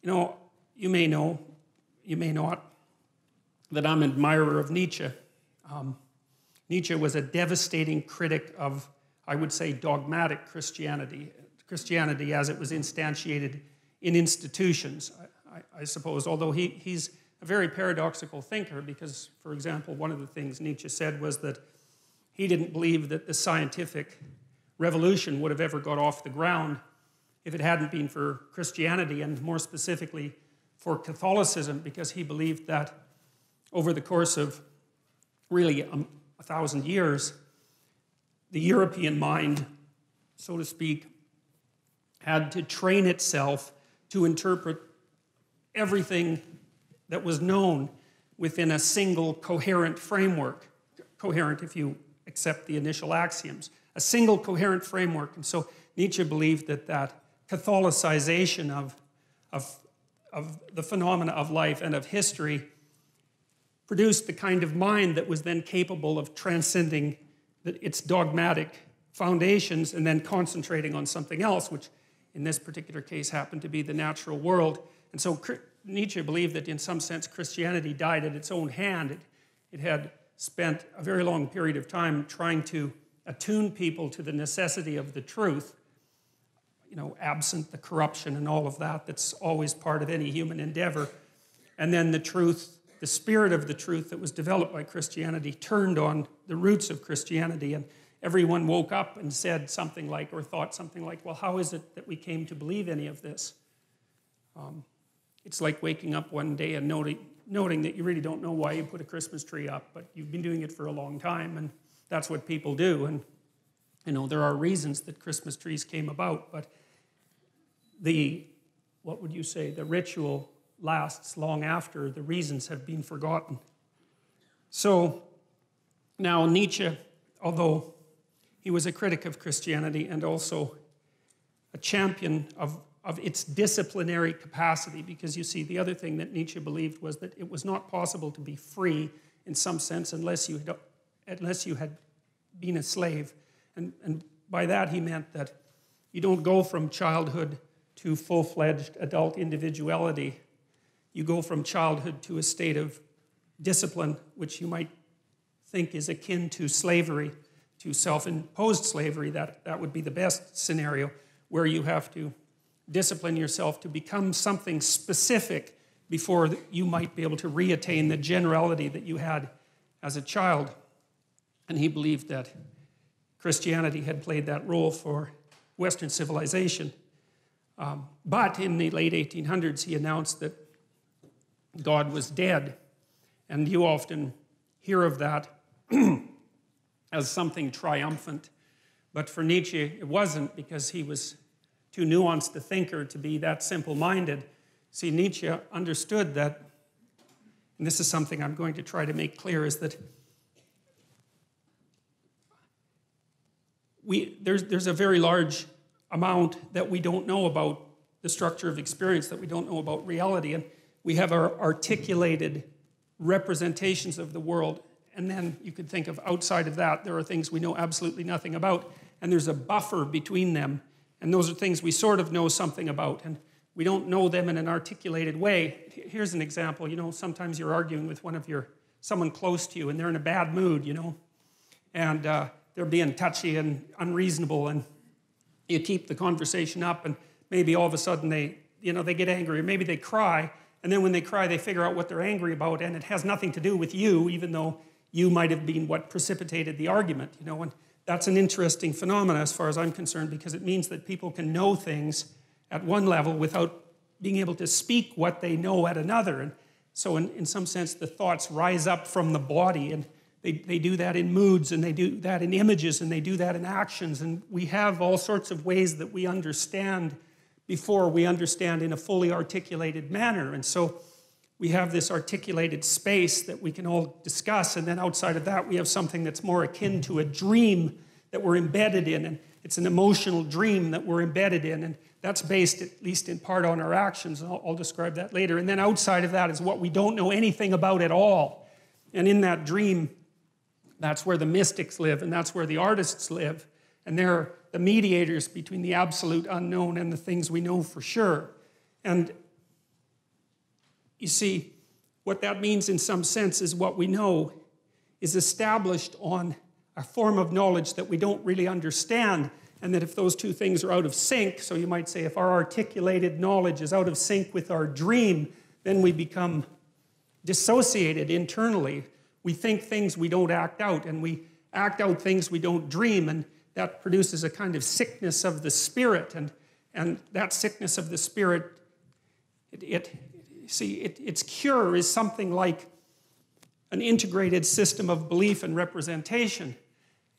You may know, you may not, that I'm an admirer of Nietzsche. Nietzsche was a devastating critic of, I would say, dogmatic Christianity. Christianity as it was instantiated in institutions, I suppose, although he's a very paradoxical thinker because, for example, one of the things Nietzsche said was that he didn't believe that the scientific revolution would have ever got off the ground if it hadn't been for Christianity, and more specifically for Catholicism, because he believed that over the course of really 1,000 years, the European mind, so to speak, had to train itself to interpret everything that was known within a single coherent framework. Coherent if you accept the initial axioms. A single coherent framework. And so Nietzsche believed that Catholicization of the phenomena of life and of history produced the kind of mind that was then capable of transcending its dogmatic foundations and then concentrating on something else, which in this particular case happened to be the natural world. And so Nietzsche believed that in some sense Christianity died at its own hand. It had spent a very long period of time trying to attune people to the necessity of the truth, absent the corruption and all of that that's always part of any human endeavor. And then the truth, the spirit of the truth that was developed by Christianity turned on the roots of Christianity, and everyone woke up and said something like, or thought something like, well, how is it that we came to believe any of this? It's like waking up one day and noting that you really don't know why you put a Christmas tree up, but you've been doing it for a long time, and that's what people do. And there are reasons that Christmas trees came about, but the ritual lasts long after the reasons have been forgotten. So now Nietzsche, although he was a critic of Christianity and also a champion of its disciplinary capacity, because you see, the other thing that Nietzsche believed was that it was not possible to be free in some sense unless you had been a slave. And by that he meant that you don't go from childhood to full-fledged adult individuality. You go from childhood to a state of discipline, which you might think is akin to slavery, to self-imposed slavery. That would be the best scenario, where you have to discipline yourself to become something specific before you might be able to reattain the generality that you had as a child. And he believed that Christianity had played that role for Western civilization. But in the late 1800s, he announced that God was dead. And you often hear of that as something triumphant. But for Nietzsche, it wasn't, because he was too nuanced a thinker to be that simple-minded. See, Nietzsche understood that, and this is something I'm going to try to make clear, is that there's a very large amount that we don't know about the structure of experience, that we don't know about reality, and we have our articulated representations of the world, and then you could think of outside of that, there are things we know absolutely nothing about, and there's a buffer between them. And those are things we sort of know something about, and we don't know them in an articulated way. Here's an example. Sometimes you're arguing with someone close to you, and they're in a bad mood, and they're being touchy and unreasonable, and you keep the conversation up, and maybe all of a sudden they get angry, or maybe they cry, and then when they cry, they figure out what they're angry about, and it has nothing to do with you, even though you might have been what precipitated the argument, and that's an interesting phenomenon as far as I'm concerned, because it means that people can know things at one level without being able to speak what they know at another. And so in some sense, the thoughts rise up from the body, and they do that in moods, and they do that in images, and they do that in actions. And we have all sorts of ways that we understand before we understand in a fully articulated manner. And so we have this articulated space that we can all discuss, and then outside of that, we have something that's more akin to a dream that we're embedded in, and it's an emotional dream that we're embedded in, and that's based, at least in part, on our actions, and I'll describe that later. And then outside of that is what we don't know anything about at all. And in that dream, that's where the mystics live, and that's where the artists live, and they're the mediators between the absolute unknown and the things we know for sure. And you see, what that means in some sense is what we know is established on a form of knowledge that we don't really understand, and that if those two things are out of sync, so you might say if our articulated knowledge is out of sync with our dream, then we become dissociated internally. We think things we don't act out, and we act out things we don't dream, and that produces a kind of sickness of the spirit, and that sickness of the spirit, its cure is something like an integrated system of belief and representation.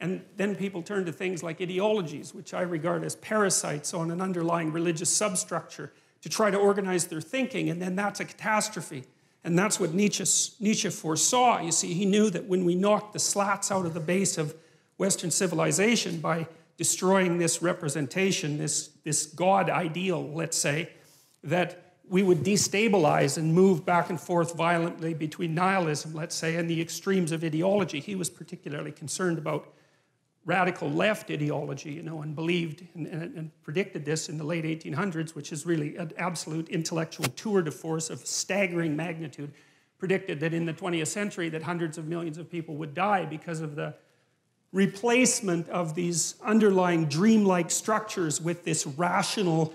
And then people turn to things like ideologies, which I regard as parasites on an underlying religious substructure, to try to organize their thinking, and then that's a catastrophe. And that's what Nietzsche foresaw. You see, he knew that when we knocked the slats out of the base of Western civilization by destroying this representation, this God ideal, let's say, that we would destabilize and move back and forth violently between nihilism, let's say, and the extremes of ideology. He was particularly concerned about radical left ideology, and believed and predicted this in the late 1800s, which is really an absolute intellectual tour de force of staggering magnitude. Predicted that in the 20th century that hundreds of millions of people would die because of the replacement of these underlying dreamlike structures with this rational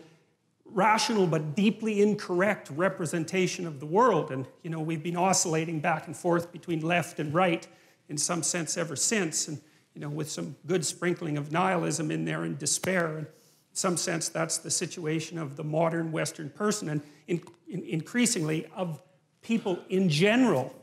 but deeply incorrect representation of the world. And, we've been oscillating back and forth between left and right in some sense ever since. And, with some good sprinkling of nihilism in there and despair. And in some sense, that's the situation of the modern Western person, and increasingly of people in general.